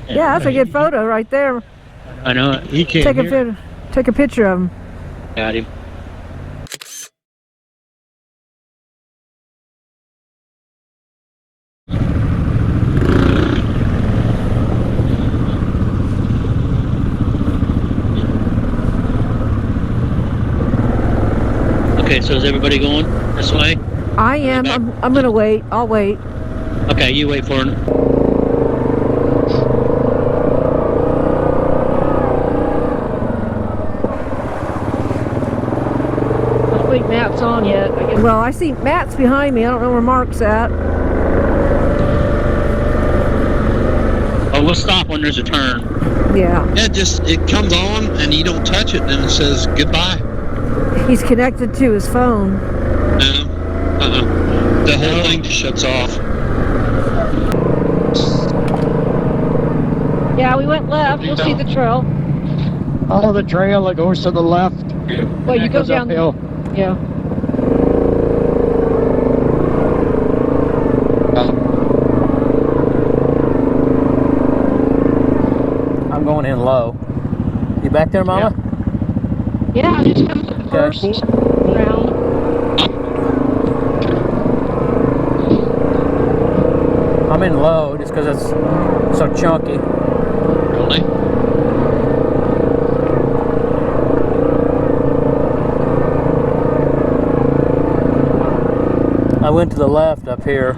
Yeah, that's a good photo right there. I know it. He can't hear. Take a picture of him. Got him. Okay, so is everybody going this way? I am. I'm gonna wait. I'll wait. Okay, you wait for him. I don't think Matt's on yet. Well, I see Matt's behind me. I don't know where Mark's at. Oh, we'll stop when there's a turn. Yeah. Yeah, just it comes on and you don't touch it, then it says goodbye. He's connected to his phone. No. The whole thing just shuts off. Yeah, we went left. You'll see the trail. Follow the trail that goes to the left. Well, you go down. Uphill. Yeah. I'm going in low. You back there, Mama? Yeah, I'm just coming to the first round. I'm in low just because it's so chunky. Really? I went to the left up here.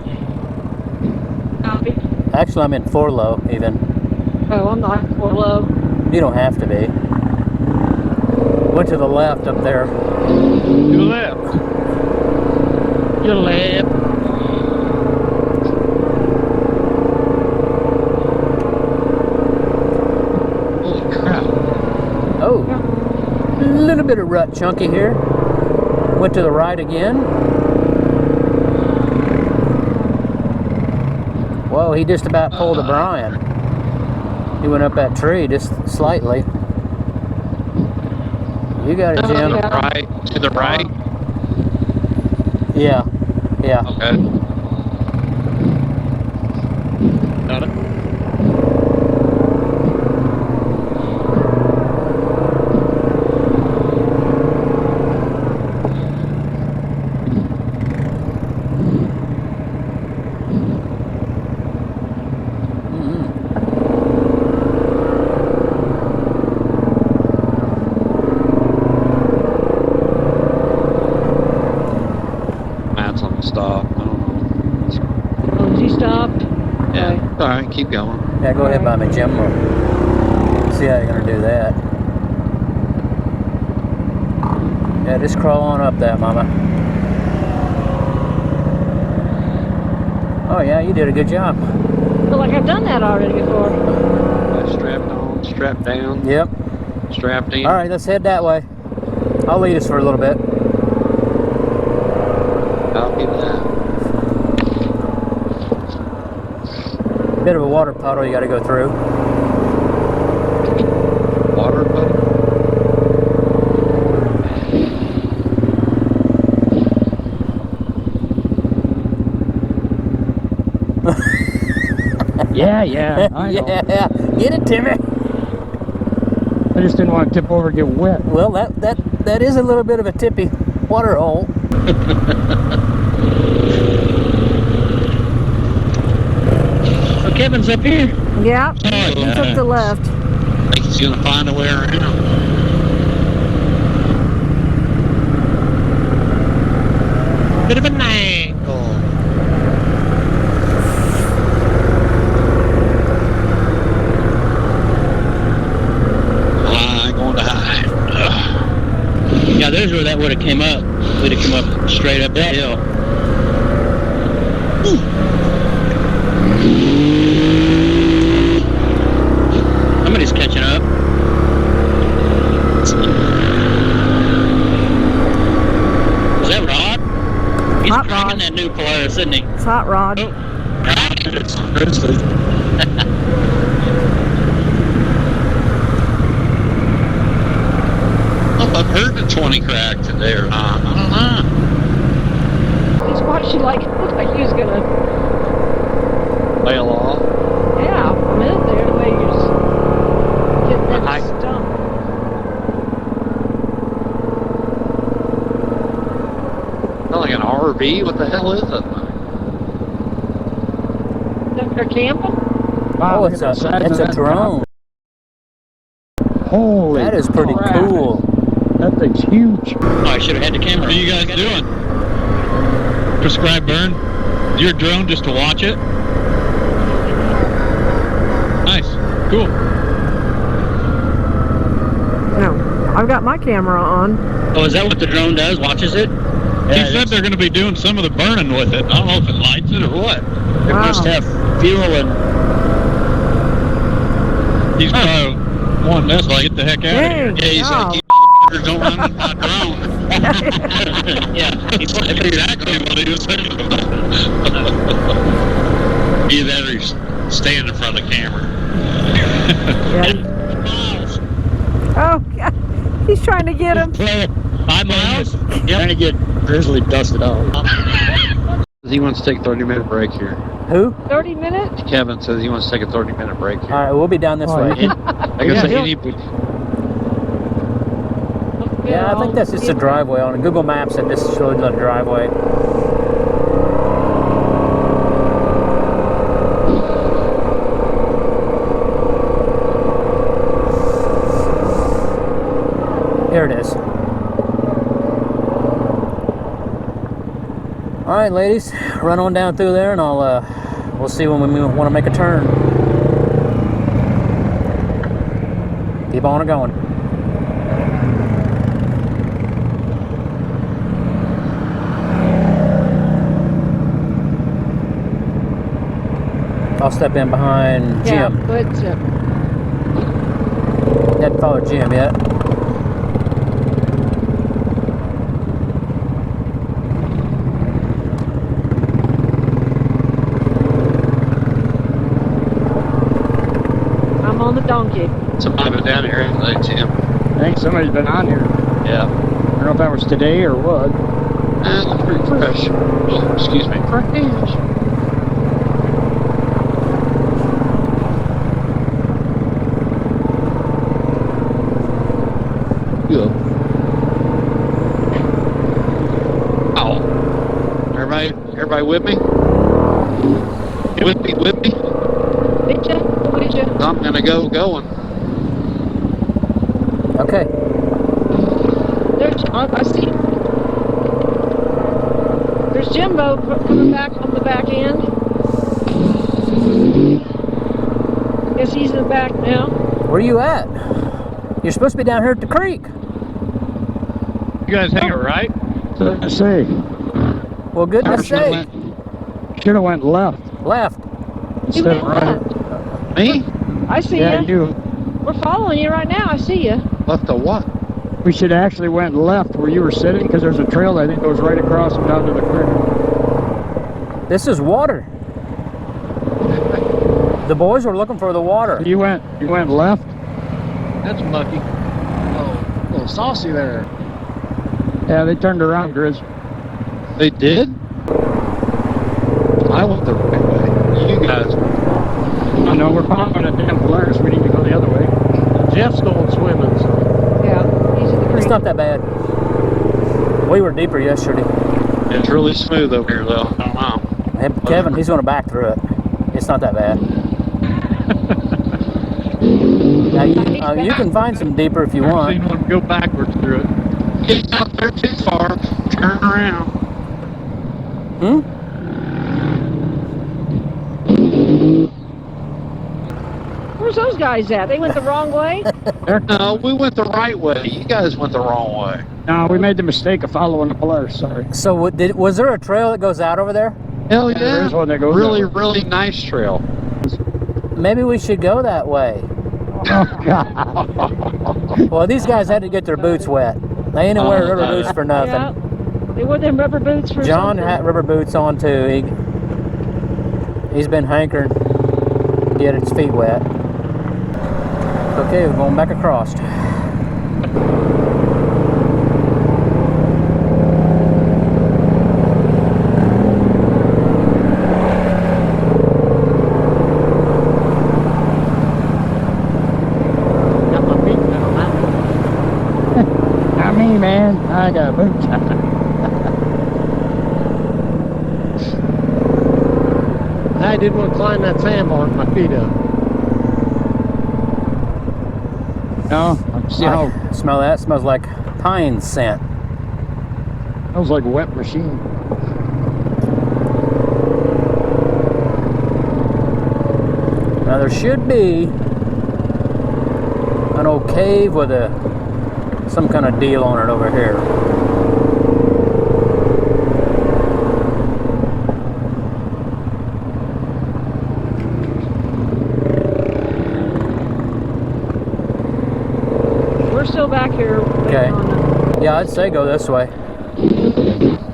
Copy. Actually, I'm in 4 low even. Oh, I'm not 4 low. You don't have to be. Went to the left up there. Your left. Your left. Holy crap. Oh, a little bit of rut chunky here. Went to the right again. Whoa, he just about pulled a Brian. He went up that tree just slightly. You got it, Jim. Right, to the right. Yeah, yeah. Okay. Got it. Matt's on the stop. I don't know. Oh, is he stopped? Yeah. Okay. All right, keep going. Yeah, go ahead by me, Jim. We'll see how you're going to do that. Yeah, just crawl on up that, Mama. Oh, yeah, you did a good job. I feel like I've done that already before. Strapped on, strapped down, Yep. strapped in. All right, let's head that way. I'll lead us for a little bit. Copy that. Bit of a water puddle you got to go through. Water puddle. Yeah, I know. Yeah, get it, Timmy. I just didn't want to tip over and get wet. Well, that is a little bit of a tippy water hole. So Kevin's up here. Yeah, he took the left. I think he's gonna find a way around. Bit of an angle. High, going to high. Yeah, there's where that would have came up. Would have come up straight up that hill. Somebody's catching up. Is that Rod? He's Hot cranking Rod. that new Polaris, isn't he? It's Hot Rod. Oh. It's grizzly. I've heard the 20 crack today or not. I don't know. He's watching like, it looked like he was gonna, Bail off. yeah, a minute there, the way you RV? What the hell is that thing? They're camping? Wow, Oh, look it's at a the size it's of a that drone. Holy That is pretty crap. cool. That thing's huge. Oh, I should have had the camera. What are you guys doing? Prescribed burn? Your drone just to watch it? Nice. Cool. No. I've got my camera on. Oh, is that what the drone does? Watches it? He said they're going to be doing some of the burning with it. I don't know if it lights it or what. It Wow. must have fuel and... He's probably wanting this, like, get the heck out of here. Dang, Yeah, he's wow. like, you motherfuckers don't run with my drone. yeah. That's exactly what he was saying. Either that or he's stand in front of the camera. Yeah. Oh, God. He's trying to get him. 5 miles? Trying to get Grizzly dusted off. He wants to take a 30-minute break here. Who? 30 minutes? Kevin says he wants to take a 30-minute break All here. right, we'll be down this way. Like I said, he Yeah, I think that's just a driveway. On Google Maps, it just shows a driveway. Here it is. All right, ladies, run on down through there, and we'll see when we want to make a turn. Keep on going. I'll step in behind Yeah, Jim. go ahead, Jim. Hadn't followed Jim yet. I'm on the donkey. somebody been down here, hasn't they, Tim? I think somebody's been on here. Yeah. I don't know if that was today or what. It looks pretty fresh. Oh, excuse me. Fresh. Good. Oh. Everybody with me? With me? Did you? I'm gonna go going. Okay. There's, I see. There's Jimbo coming back on the back end. Guess he's in the back now. Where are you at? You're supposed to be down here at the creek. You guys hang it right? I say, Well, goodness sake. should have went left Left. instead of right. Me? I see Yeah, you. you. We're following you right now. I see you. Left the what? We should actually went left where you were sitting because there's a trail that I think goes right across and down to the creek. This is water. The boys were looking for the water. You went left. That's mucky. Oh, a little saucy there. Yeah, they turned around, Grizz. They did? I went the right way. You guys. I know we're following a damn Polaris. We need to go the other way. Jeff's going swimming, so. Yeah, he's in the creek. It's not that bad. We were deeper yesterday. It's really smooth over here, though. I don't know. And Kevin, he's going to back through it. It's not that bad. Now you can find some deeper if you I've want. seen one go backwards through it. Get out there too far. Turn around. Hmm? Where's those guys at? They went the wrong way? No, we went the right way. You guys went the wrong way. No, we made the mistake of following the Polaris. Sorry. So was there a trail that goes out over there? Hell Yeah, there yeah. is one that goes Really, over. really nice trail. Maybe we should go that way. Oh, God. Well, these guys had to get their boots wet. They ain't wear rubber boots for nothing. Yeah. They wore them rubber boots for John something. had rubber boots on too. He's been hankering to get his feet wet. Okay, we're going back across. Got my feet down, huh? Not me, man. I got boots. I didn't want to climb that sandbar with my feet up. No, I see how Smell that? Smells like pine scent. smells like a wet machine. Now there should be an old cave with some kind of deal on it over here. We're still back here. Okay. Yeah, I'd say go this way.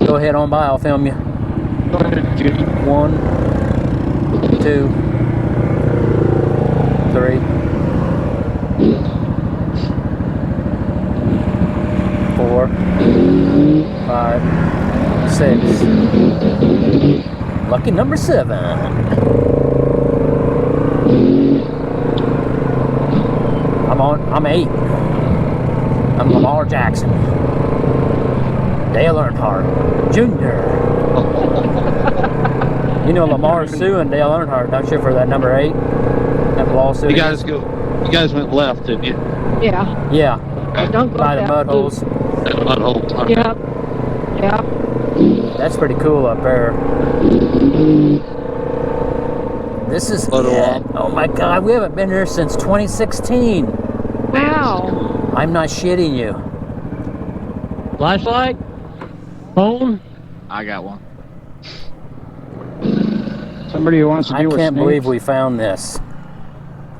Go ahead on by, I'll film you. Go ahead, Judy. 1, 2, 3, 4, 5, 6. Lucky number 7. I'm 8. I'm Lamar Jackson. Dale Earnhardt Jr. You know Lamar Sue and Dale Earnhardt, don't you, for that number 8? That lawsuit. You guys went left, didn't you? Yeah. Yeah. Don't go By the that mud loop. holes. That mud hole. Okay. Yep. Yep. That's pretty cool up there. This is Photo it. op. Oh my God, we haven't been here since 2016. Wow. I'm not shitting you. Flashlight? Phone? I got one. Somebody who wants to I deal with can't snakes. believe we found this.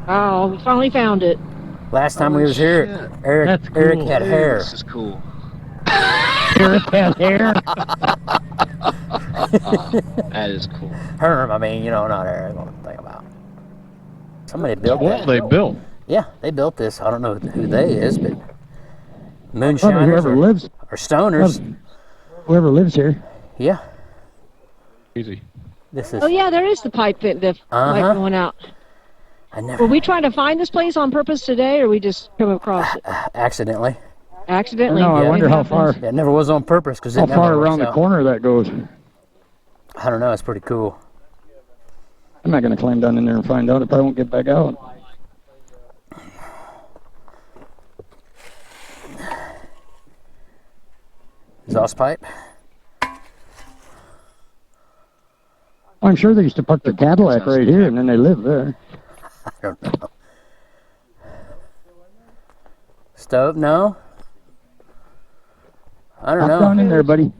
Oh, we finally found it. Last time we was here, Eric That's cool. Eric had hair. This is cool. Eric has hair. That is cool. Herm, I mean, you know, not Eric. What I'm thinking about. Somebody built Well, that. they built. Yeah, they built this. I don't know who they is, but Probably moonshiners whoever lives, or stoners. whoever lives here. Yeah, Easy. this is. Oh yeah, there is the pipe that the pipe going out. I never Were we trying to find this place on purpose today, or we just come across it accidentally. accidentally? No, I It wonder how happens. far Yeah, it never was on purpose because how far around the corner that goes. I don't know. It's pretty cool. I'm not going to climb down in there and find out if I won't get back out. Exhaust pipe. I'm sure they used to park their Cadillac right here, and then they live there. I don't know. Stove? No. I don't Hop down know. in there, buddy.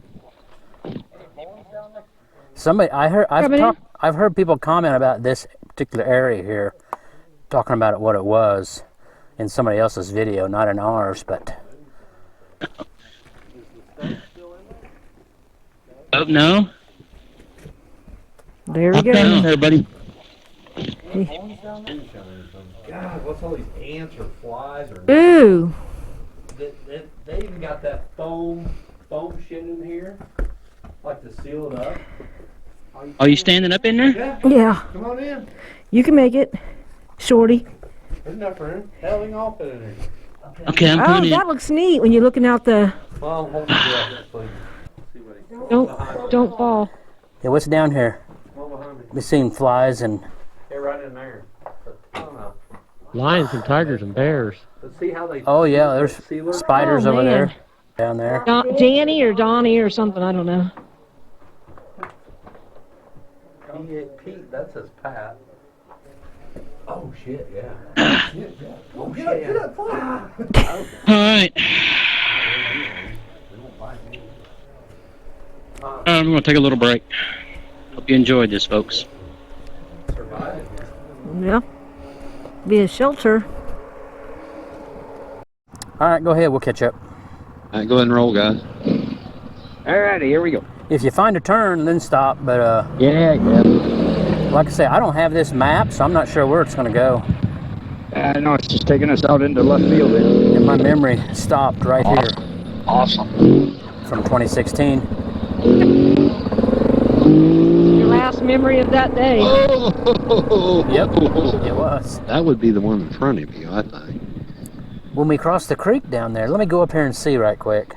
Somebody, Coming in? I've heard people comment about this particular area here, talking about it, what it was, in somebody else's video, not in ours, but. Oh, no? There we Up down go. there, buddy. God, what's all these ants or flies or Ooh. they even got that foam shit in here, like to seal it up. Are you standing up in there? Yeah, Yeah. come on in. You can make it, Shorty. There's enough room. Helling off it in there. Okay, I'm Oh, coming in. that looks neat when you're looking out the. Well, I'm holding it up, please. See what he Don't fall. Yeah, what's down here? come on behind me. We've seen flies and. They're right in there. But, I don't know. Lions and tigers and bears. Let's see how they. Oh yeah, there's sealer. spiders Oh, over man. there, down there. Danny or Donnie or something. I don't know. Pete, that says Pat. Oh shit, yeah. Shit, yeah. Oh shit, get up, fly. All right. I'm going to take a little break. Hope you enjoyed this, folks. Yeah. Be a shelter. All right, go ahead. We'll catch up. All right, go ahead and roll, guys. Alrighty, here we go. If you find a turn, then stop. But Yeah. like I say, I don't have this map, so I'm not sure where it's going to go. I know it's just taking us out into left field here. And my memory stopped right here Awesome. from 2016. Your last memory of that day. Yep, it was. That would be the one in front of you, I think. When we crossed the creek down there, let me go up here and see right quick.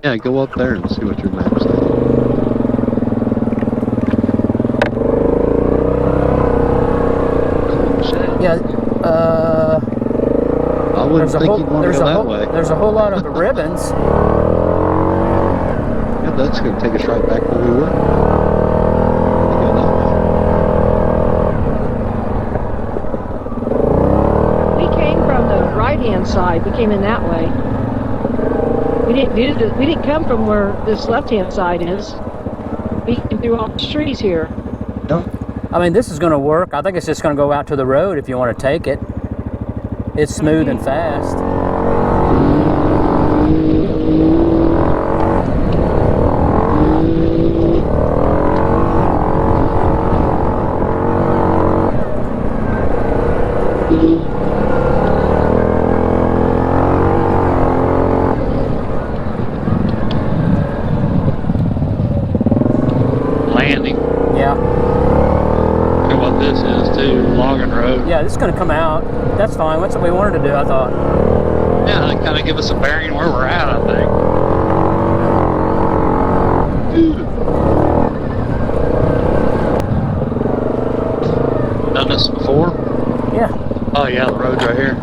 Yeah, go up there and see what your map says. Yeah. I wouldn't think you'd want to go that way. There's a whole lot of ribbons. Yeah, that's going to take us right back where we were. We came from the right-hand side. We came in that way. We didn't come from where this left-hand side is. We came through all the trees here. I mean, this is going to work. I think it's just going to go out to the road if you want to take it. It's smooth and fast. Landing. Yeah. Look at what this is too. Logging road. Yeah, this is going to come out. That's fine. That's what we wanted to do, I thought. Yeah, they kind of give us a bearing where we're at, I think. Done this before? Yeah. Oh yeah, the road's right here.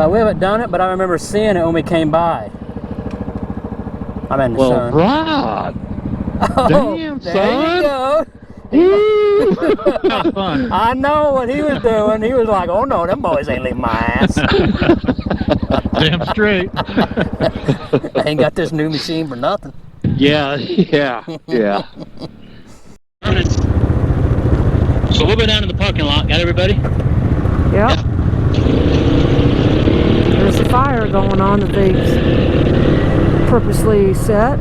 We haven't done it, but I remember seeing it when we came by. I'm in the sun. right. Oh, Damn, there son. you go. That was fun. I know what he was doing. He was like, oh no, them boys ain't leaving my ass. Damn straight. I ain't got this new machine for nothing. Yeah. So we'll go down to the parking lot. Got everybody? Yep. There's a fire going on that they purposely set.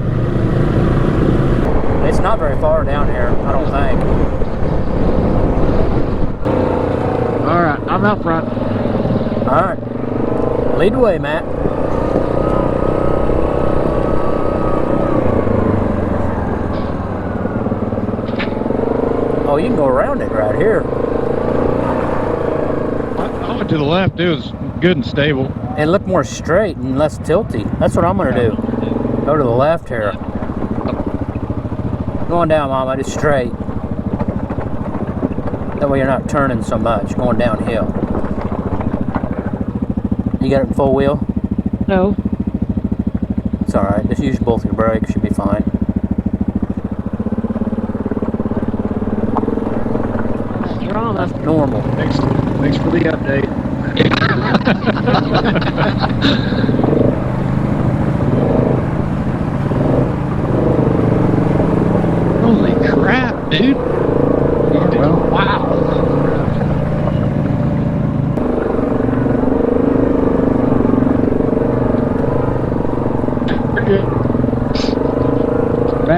It's not very far down here, I don't think. All right, I'm out front. All right. Lead the way, Matt. Oh, you can go around it right here. I went to the left. It was good and stable. And look more straight and less tilty. That's what I'm going to do. Go to the left here. Going down, Mama, just straight. That way you're not turning so much, going downhill. You got it in full wheel? No. It's alright, just use both your brakes, should be fine. Drama. That's normal. Thanks for the update. Holy crap, dude. Well, Wow.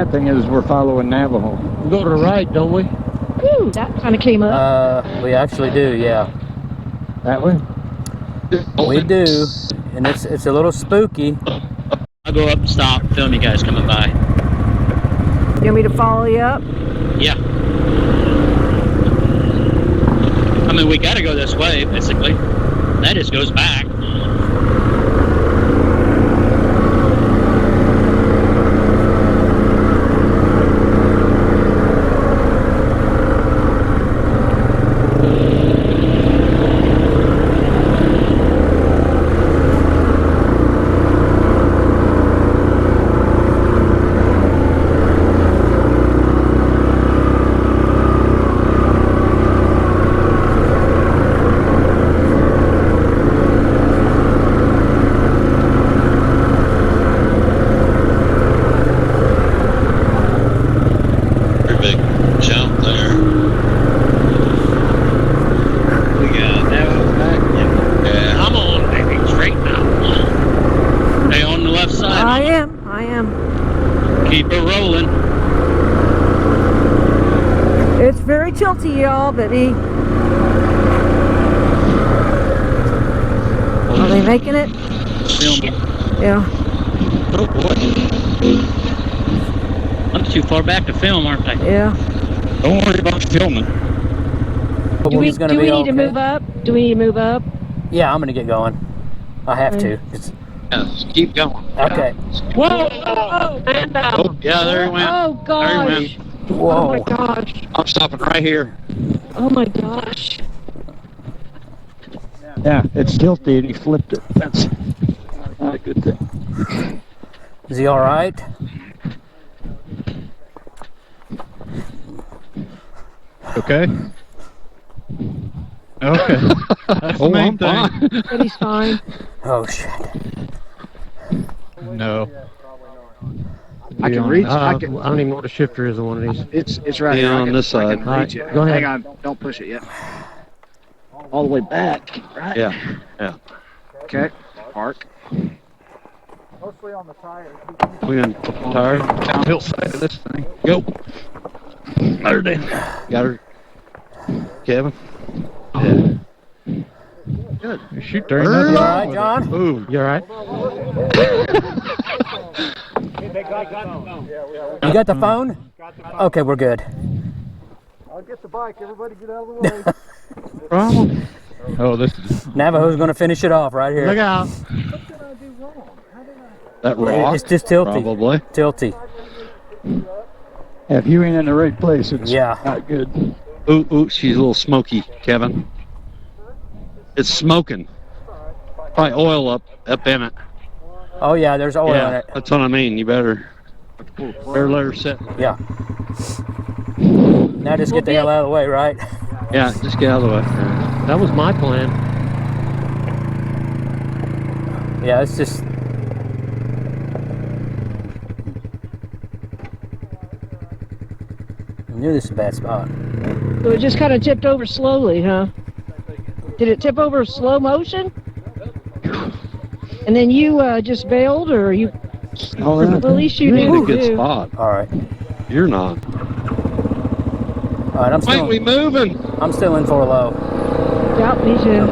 bad thing is we're following Navajo. We go to the right, don't we? Whew, that kind of came up. We actually do, yeah. That way? We do. And it's a little spooky. I'll go up and stop, film you guys coming by. You want me to follow you up? Yeah. I mean, we gotta go this way, basically. That just goes back. Keep it rolling. It's very tilty, y'all, but are they making it? Film. Yeah. Oh boy. I'm too far back to film, aren't I? Yeah. Don't worry about filming. Do we need to move up? Do we need to move up? Yeah, I'm gonna get going. I have to. Yeah, just keep going. Okay. Whoa! Oh, man down. Oh, yeah, there he went. Oh gosh! There he Whoa. Oh my gosh! I'm stopping right here. Oh my gosh! Yeah, it's tilty and he flipped it. That's not a good thing. Is he all right? Okay. Okay. That's the main thing. But he's fine. Oh shit. No. I can reach. I don't even know what a shifter is on one of these. It's right here. on this side. I can reach it. Go ahead. Hang on. Don't push it yet. All the way back. Right. Yeah. Yeah. Okay. Park. Mostly on the tires. We gonna tire. Downhill side of this thing. Go. There, Dan. Got her. Kevin. Yeah. Good. You shoot during You that. all right, John? Ooh. You all right? You got the phone? Okay, we're good. I'll get the bike. Everybody get out of the way. Problem. Oh, this is. Navajo's gonna finish it off right here. Look out. That rock. It's just tilty. Probably. Tilty. If you ain't in the right place, it's Yeah. not good. Ooh, ooh, she's a little smoky, Kevin. It's smoking. Probably oil up in it. Oh yeah, there's oil in it. That's what I mean. You better let her sit. Yeah. Now just get the hell out of the way, right? Yeah, just get out of the way. That was my plan. Yeah, it's just. I knew this was a bad spot. So it just kind of tipped over slowly, huh? Did it tip over slow motion? And then you just bailed, or you? Oh, Well, at least you You're in knew. a good too. spot. All right. You're not. All right, Wait, we moving? I'm still in for a low. Yep, me too.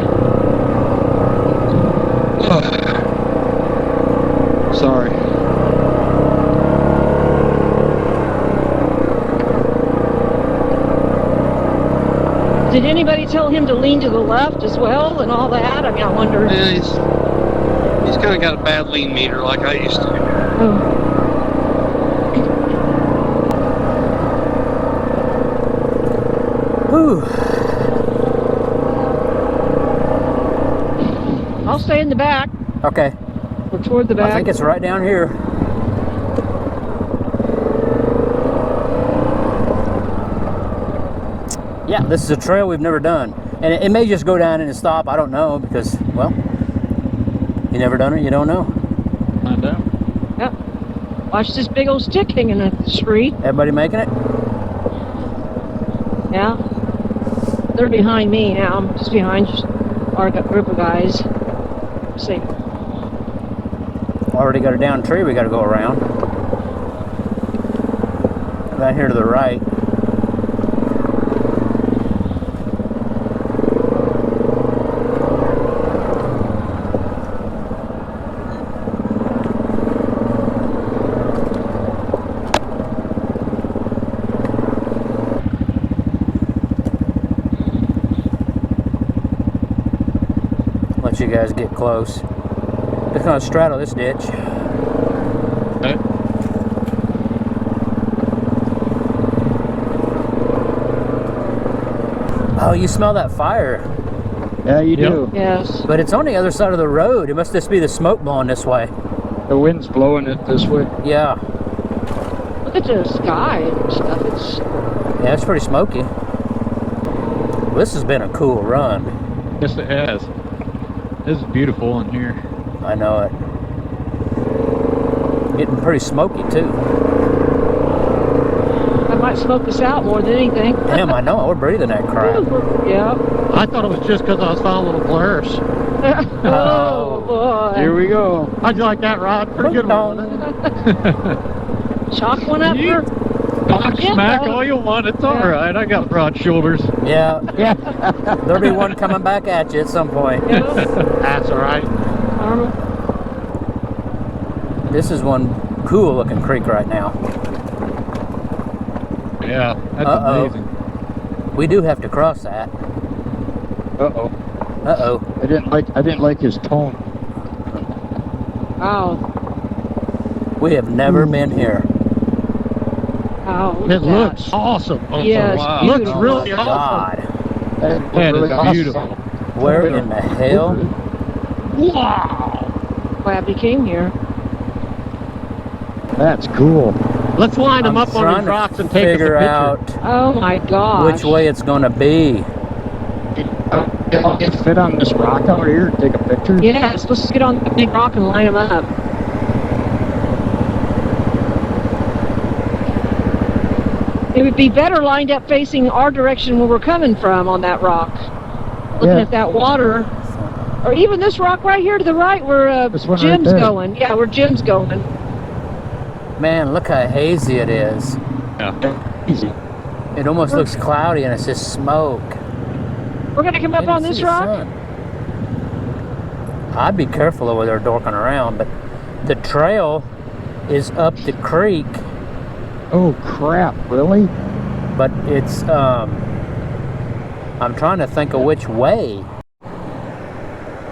Sorry. Did anybody tell him to lean to the left as well and all that? I mean, I wonder. Yeah, he's kind of got a bad lean meter like I used to. Oh. Whew. I'll stay in the back Okay. or toward the I back. think it's right down here. Yeah, this is a trail we've never done. And it may just go down and stop. I don't know because, well, you never done it, you don't know. Find out. Yep. Watch this big old stick hanging in the street. Everybody making it? Yeah. They're behind me now. I'm just behind our group of guys. See. Already got a down tree we got to go around. Right here to the right. Let you guys get close. Just gonna straddle this ditch. Okay. Oh, you smell that fire. Yeah, you do. Yes. But it's on the other side of the road. It must just be the smoke blowing this way. The wind's blowing it this way. Yeah. Look at the sky and stuff. It's Yeah, it's pretty smoky. This has been a cool run. Yes, it has. This is beautiful in here. I know it. Getting pretty smoky too. I might smoke this out more than anything. Damn, I know. We're breathing that crap. Yeah. I thought it was just because I saw a little Polaris. Oh boy. Here we go. How'd you like that, Rod? Pretty good one. Chalk one up for. Talk Yeah. smack all you want. It's all right. I got broad shoulders. Yeah. Yeah. There'll be one coming back at you at some point. Yeah. That's all right. This is one cool looking creek right now. Yeah, that's Uh-oh. amazing. We do have to cross that. Uh-oh. Uh-oh. I didn't like his tone. Wow. We have never been here. Wow. It look at looks awesome. that. Yes. wow. Looks beautiful. really Oh, awesome. God. That was That really is awesome. beautiful. Where in the hell? Wow. Glad we came here. That's cool. Let's line them I'm up on trying these to rocks and take us a figure picture. out Oh my gosh. which way it's gonna be. I'll get fit on this rock out here and take a picture. Yes, let's get on the big rock and line them up. It would be better lined up facing our direction where we're coming from on that rock. Looking at that water. Or even this rock right here to the right where This one right Jim's there. going. Yeah, where Jim's going. Man, look how hazy it is. Yeah. Easy. It almost looks cloudy and it's just smoke. We're going to come up Can't on even this see the rock? sun. I'd be careful over there dorking around, but the trail is up the creek, Oh crap, really? but it's, I'm trying to think of which way.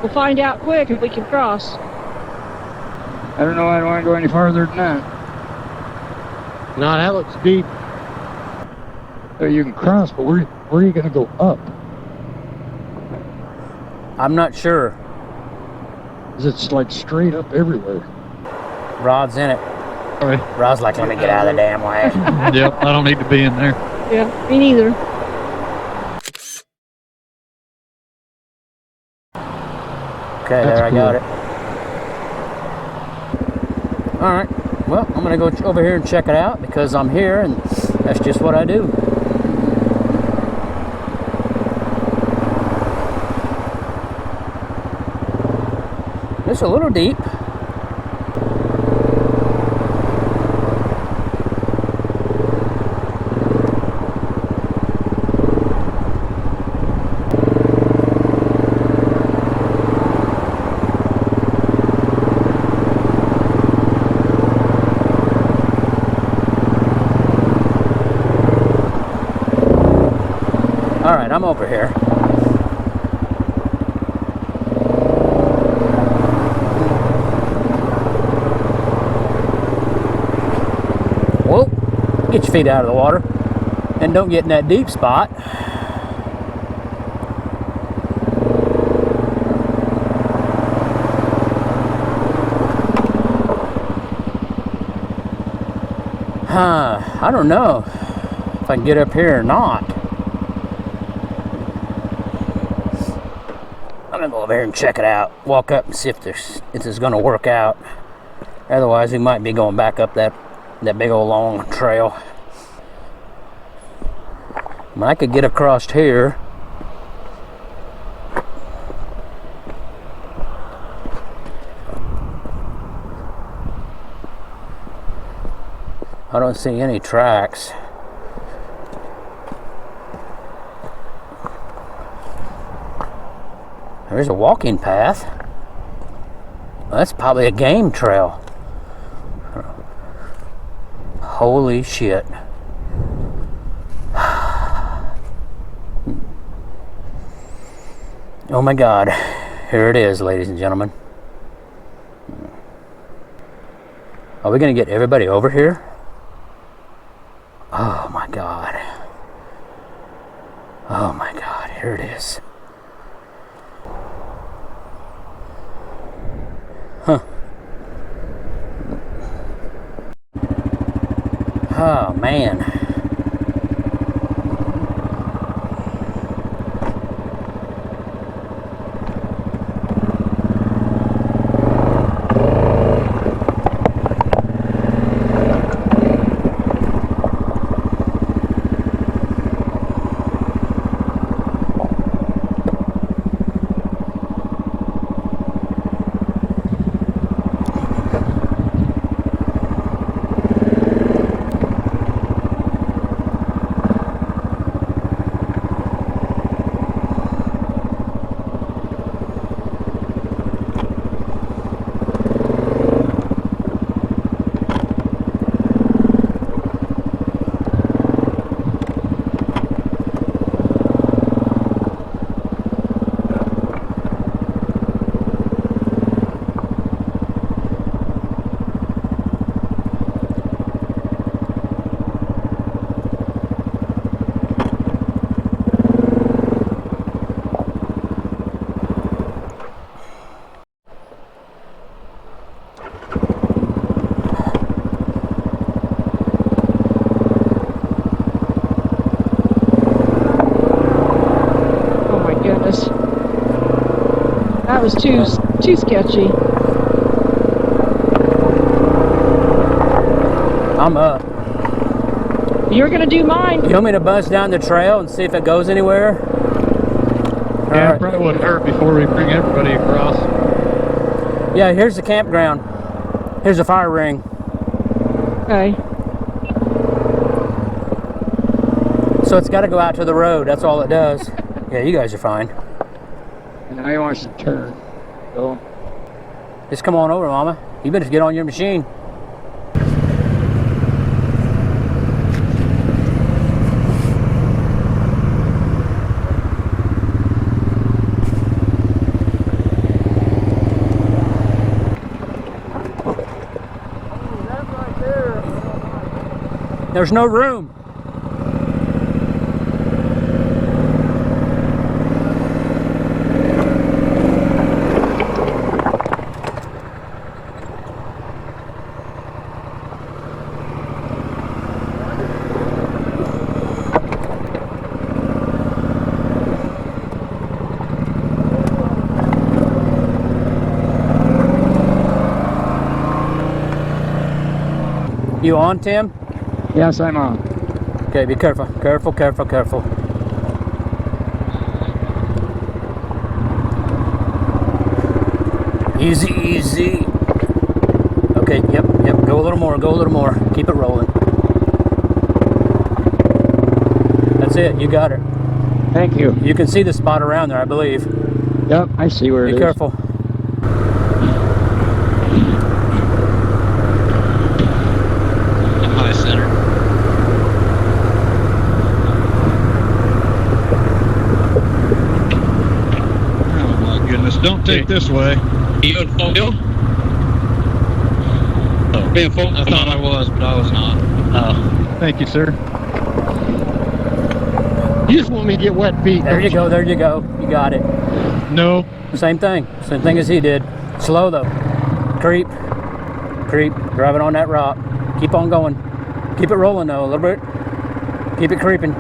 We'll find out quick if we can cross. I don't know, I don't want to go any farther than that. No, that looks deep. So you can cross, but where are you going to go up? I'm not sure. 'Cause it's like straight up everywhere. Rod's in it. Sorry. Rod's like, let me get out of the damn way. Yep, I don't need to be in there. Yeah, me neither. Okay, That's there, I got it. All right, well, I'm gonna go over here and check it out because I'm here and that's just what I do. It's a little deep. All right, I'm over here. Whoa, get your feet out of the water and don't get in that deep spot. I don't know if I can get up here or not. I'm gonna go over here and check it out. Walk up and see if this is gonna work out. Otherwise, we might be going back up that big old long trail. I could get across here. I don't see any tracks. There's a walking path. Well, that's probably a game trail. Holy shit. Oh my God. Here it is, ladies and gentlemen. Are we gonna get everybody over here? Oh my God. Oh my God, here it is. Huh. Oh man. That was too sketchy. I'm up. You're gonna do mine. You want me to buzz down the trail and see if it goes anywhere? Yeah, Alright. it probably wouldn't hurt before we bring everybody across. Yeah, here's the campground. Here's a fire ring. Okay. So it's got to go out to the road. That's all it does. Yeah, you guys are fine. And now he wants to turn. So, Just come on over, Mama. You better get on your machine. There's no room. You on, Tim? yes, I'm on. Okay, be careful. Careful, careful, careful. Easy, easy. Okay, yep. Go a little more, go a little more. Keep it rolling. That's it, you got it. Thank you. You can see the spot around there, I believe. Yep, I see where it Be is. careful. High center. Oh my goodness, don't take this way. You in full wheel? Oh, being full? I thought I was, but I was not. Oh. Thank you, sir. You just want me to get wet feet. There don't you go, there you go. You got it. No. Same thing as he did. Slow though. Creep, driving on that rock. Keep on going. Keep it rolling though, a little bit. Keep it creeping.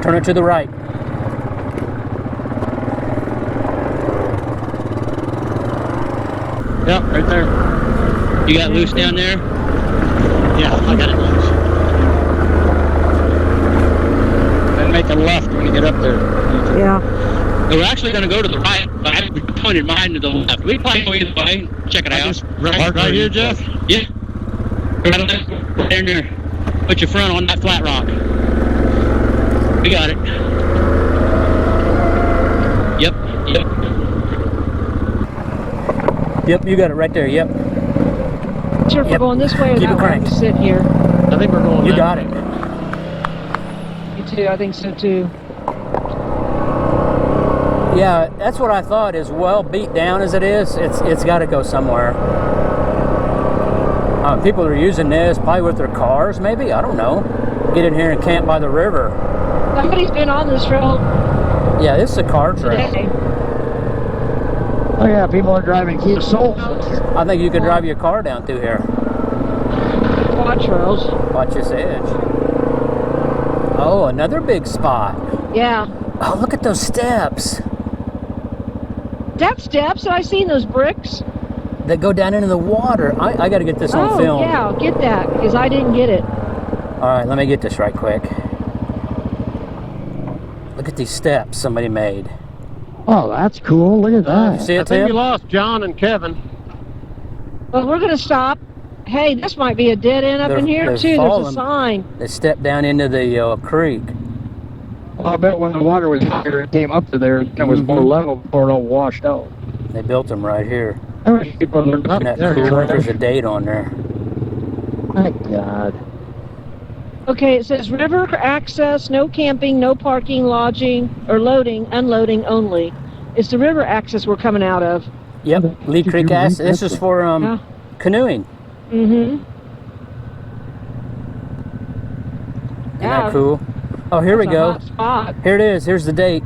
Turn it to the right. Yep, right there. You got loose down there? Yeah, I got it loose. Then make a left when you get up there. Yeah. We're actually going to go to the right, but I pointed mine to the left. We probably go either way. Check it out. Right here, Jeff? Yeah. Right on that, there. Put your front on that flat rock. We got it. Yep. Yep, you got it right there, yep. Sure, if we're Yep. going this way or Keep that it way, cranked. just sit here. I think we're going You that got way. it. Me too, I think so too. Yeah, that's what I thought. As well beat down as it is, it's got to go somewhere. People are using this probably with their cars, maybe. I don't know. Get in here and camp by the river. Somebody's been on this trail Yeah, this is a car trail. today. Oh yeah, people are driving Kia Soul. I think you could drive your car down through here. Quad trails. Watch this edge. Oh, another big spot. Yeah. Oh, look at those steps That steps, I seen those bricks. that go down into the water. I got to get this on Oh, film. yeah, I'll get that, because I didn't get it. All right, let me get this right quick. Look at these steps somebody made. Oh, that's cool. Look at You that. see I it, think we Tim? lost John and Kevin. Well, we're going to stop. Hey, this might be a dead end up in here, They're too. There's falling. a sign. They stepped down into the creek. Well, I bet when the water was higher, it came up to there. It was more level before it all washed out. They built them right here. I wish people learned Isn't that cool? There's a date on there. My God. Okay, it says river access, no camping, no parking, lodging, or loading, unloading only. It's the river access we're coming out of. Yep, Lee Did Creek you read Gas. This that? is for Yeah. canoeing. Mm-hmm. Isn't that cool? Oh, here we go. Hot spot. Here it is. Here's the date.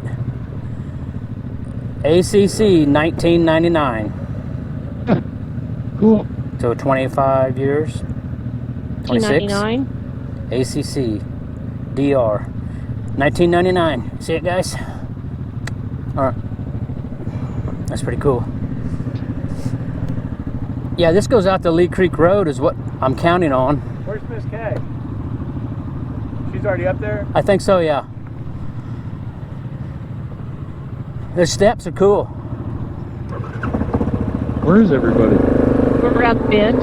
ACC 1999. Cool. So 25 years. 26. 1999. ACC DR 1999. See it, guys? All right. That's pretty cool. Yeah, this goes out to Lee Creek Road is what I'm counting on. Where's Miss Kay? She's already up there? I think so, yeah. The steps are cool. Where is everybody? We're around the bend.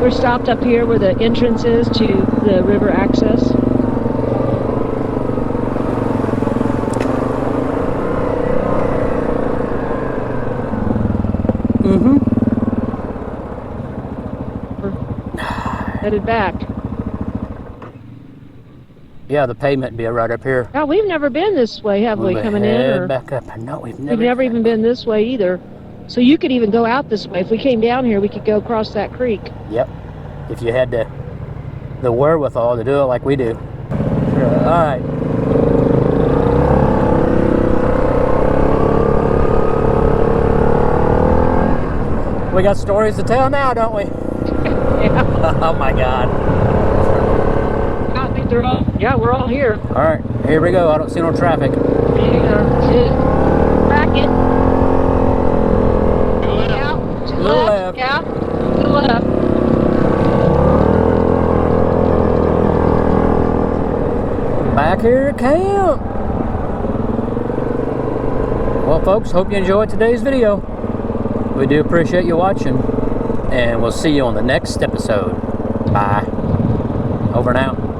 We're stopped up here where the entrance is to the river access. Mm-hmm. We're headed back. Yeah, the pavement would be right up here. Now, we've never been this way, have we, coming in? Or Back up. No, we've we've never even been this way either. So you could even go out this way. If we came down here, we could go across that creek. Yep. If you had the wherewithal to do it like we do. All right. We got stories to tell now, don't we? Yeah. Oh my God. I think they're all. Yeah, we're all here. All right, here we go. I don't see no traffic. Bracket. Yeah. To the Little left. left. Yeah. To the left. Back here at camp. Well, folks, hope you enjoyed today's video. We do appreciate you watching, and we'll see you on the next episode. Bye. Over and out.